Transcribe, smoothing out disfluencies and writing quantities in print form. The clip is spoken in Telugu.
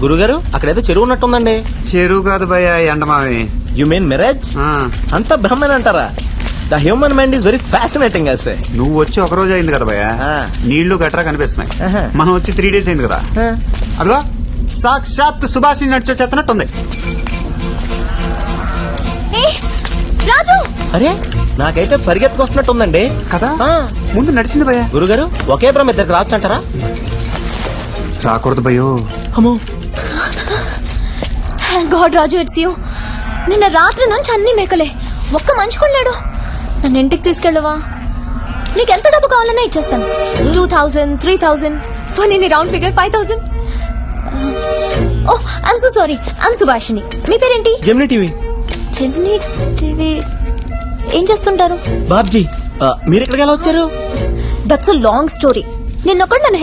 గురుగారు అక్కడైతే చెరువు ఉన్నట్టుందండి. చెరువు కాదు భయ్యా, ఎండమావి. You mean marriage? అంతా బ్రహ్మన్ అంటారా? The human mind is very fascinating అసే. నువ్వు వచ్చి ఒక రోజు అయింది కదా భయ్యా, నీళ్లు గట్రా కనిపిస్తున్నాయి. మనం వచ్చి 3 days అయింది కదా. అదిగో సాక్షాత్ సుభాషిణి నడిచే చేతనట్టుంది. రాజు, అరే నాకైతే పరిగెత్తుకొస్తున్నట్టుందండి కదా. ముందు నడిచింది భయ్యా. గురుగారు ఒకే బ్రహ్మ ఇద్దరికి రావచ్చు అంటారా? రాకూడదు భయ్యో. అమ్మో, thank God Raju, it's you. నిన్న రాత్రి నుంచి అన్ని మేకలే, ఒక్క మనిషి కొన్నాడు. నన్ను ఇంటికి తీసుకెళ్ళవా? నీకెంత డబ్బు కావాలన్నా ఇచ్చేస్తాను. 2000, 3000, పోనీ round figure 5000. Oh I'm so sorry, I'm Subhashini. మీ పేరేంటి? Gemini TV. జెమిని టీవీ ఏం చేస్తుంటారు? బాబ్జీ మీరు ఎక్కడికి ఎలా వచ్చారు? That's a long story. నిన్నొక్కడు నన్ను